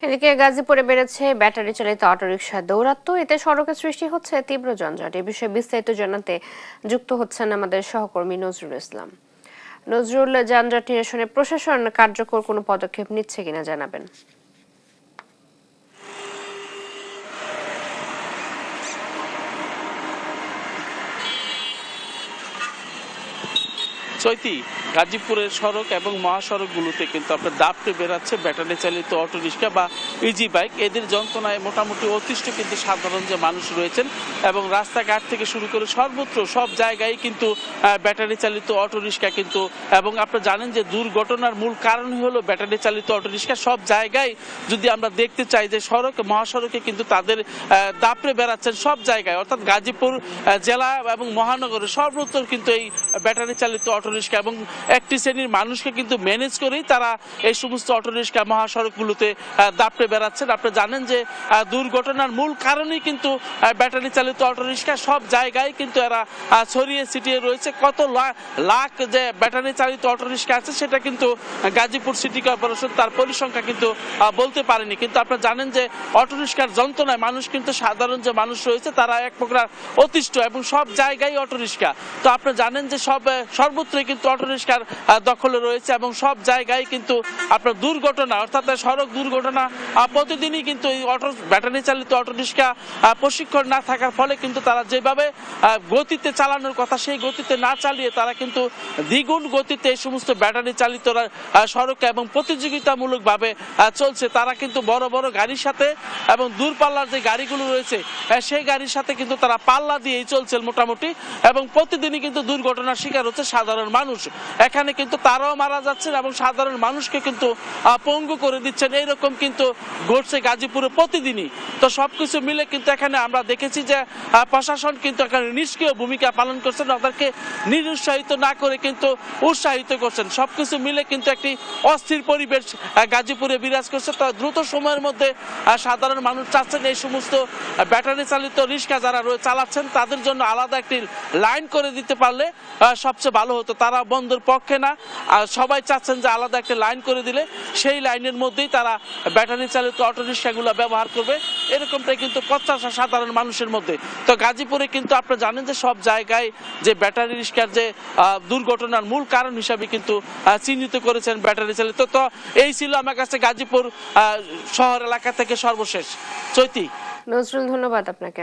এদিকে গাজীপুরে বেড়েছে ব্যাটারি চালিত অটোরিকশা দৌরাত্ম্য। এতে সড়কে সৃষ্টি হচ্ছে তীব্র যানজট। এ বিষয়ে বিস্তারিত জানাতে যুক্ত হচ্ছেন আমাদের সহকর্মী নজরুল ইসলাম। নজরুল, যানজট নিরসনে প্রশাসন কার্যকর কোনো পদক্ষেপ নিচ্ছে কিনা জানাবেন। চৈতি, গাজীপুরের সড়ক এবং মহাসড়কগুলোতে কিন্তু আপনার দাপটে বেড়াচ্ছে ব্যাটারি চালিত অটোরিক্সা বা ইজি বাইক। এদের যন্ত্রণায় মোটামুটি অতিষ্ঠ কিন্তু সাধারণ যে মানুষ রয়েছেন, এবং রাস্তাঘাট থেকে শুরু করে সর্বত্র সব জায়গায় কিন্তু ব্যাটারি চালিত অটোরিক্সা কিন্তু, এবং আপনারা জানেন যে দুর্ঘটনার মূল কারণই হলো ব্যাটারি চালিত অটোরিক্সা। সব জায়গায় যদি আমরা দেখতে চাই যে সড়কে মহাসড়কে কিন্তু তাদের দাপড়ে বেড়াচ্ছেন সব জায়গায়, অর্থাৎ গাজীপুর জেলা এবং মহানগরে সর্বত্র কিন্তু এই ব্যাটারি চালিত অটোরিক্সা, এবং একটি শ্রেণীর মানুষকে কিন্তু ম্যানেজ করেই তারা এই সমস্ত অটোরিক্সা মহাসড়কগুলোতে দাপড়ে বেড়াচ্ছেন। আপনি জানেন যে দুর্ঘটনার মূল কারণেই কিন্তু ব্যাটারি চালিত অটোরিক্সা। সব জায়গায় কিন্তু এরা ছড়িয়ে ছিটিয়ে রয়েছে। কত লাখ যে ব্যাটারি চালিত অটোরিক্সা আছে সেটা কিন্তু গাজীপুর সিটি কর্পোরেশন তার পরিসংখ্যা কিন্তু বলতে পারেনি। কিন্তু আপনারা জানেন যে অটোরিক্সার যন্ত্রণায় মানুষ কিন্তু, সাধারণ যে মানুষ রয়েছে তারা এক প্রকার অতিষ্ঠ, এবং সব জায়গায় অটোরিক্সা। তো আপনারা জানেন যে সর্বত্রই কিন্তু অটোরিক্সার দখলে রয়েছে, এবং সব জায়গায় কিন্তু আপনার দুর্ঘটনা, অর্থাৎ সড়ক দুর্ঘটনা প্রতিদিনই কিন্তু এই ব্যাটারি চালিত অটোরিক্সা প্রশিক্ষণ না থাকার ফলে কিন্তু তারা যেভাবে গতিতে চালানোর কথা সেই গতিতে না চালিয়ে তারা কিন্তু দ্বিগুণ গতিতে এই সমস্ত ব্যাটারি চালিত সড়ক এবং প্রতিযোগিতামূলকভাবে চলছে। তারা কিন্তু বড় বড় গাড়ির সাথে এবং দূরপাল্লার যে গাড়িগুলো রয়েছে সেই গাড়ির সাথে কিন্তু তারা পাল্লা দিয়েই চলছে মোটামুটি, এবং প্রতিদিনই কিন্তু দুর্ঘটনার শিকার হচ্ছে সাধারণ মানুষ। এখানে কিন্তু তারাও মারা যাচ্ছেন এবং সাধারণ মানুষকে কিন্তু পঙ্গু করে দিচ্ছেন। এইরকম কিন্তু ঘটছে গাজীপুরে প্রতিদিনই। তো সবকিছু মিলে কিন্তু এখানে আমরা দেখেছি যে প্রশাসন কিন্তু এখানে নিষ্ক্রিয় ভূমিকা পালন করছেন, তাদেরকে নিরুৎসাহিত না করে কিন্তু উৎসাহিত করছেন। সবকিছু মিলে কিন্তু একটি অস্থির পরিবেশ গাজীপুরে বিরাজ করছে। তো দ্রুত সময়ের মধ্যে সাধারণ মানুষ চাচ্ছেন এই সমস্ত ব্যাটারি চালিত রিক্সা যারা চালাচ্ছেন তাদের জন্য আলাদা একটি লাইন করে দিতে পারলে সবচেয়ে ভালো হতো। তারা বন্ধের পক্ষে না, সবাই চাচ্ছেন যে আলাদা একটা লাইন করে দিলে সেই লাইনের মধ্যেই তারা ব্যাটারি চালিত অটোরিক্সাগুলো ব্যবহার করবে, এরকমটাই কিন্তু প্রত্যাশা সাধারণ মানুষের মধ্যে। তো গাজীপুরে কিন্তু আপনারা জানেন যে সব জায়গায় যে ব্যাটারি রিক্সার যে দুর্ঘটনার মূল কারণ হিসাবে কিন্তু চিহ্নিত করেছেন ব্যাটারি চালিত। তো এই ছিল আমার কাছে গাজীপুর শহর এলাকা থেকে সর্বশেষ। চৈতি। নজরুল, ধন্যবাদ আপনাকে।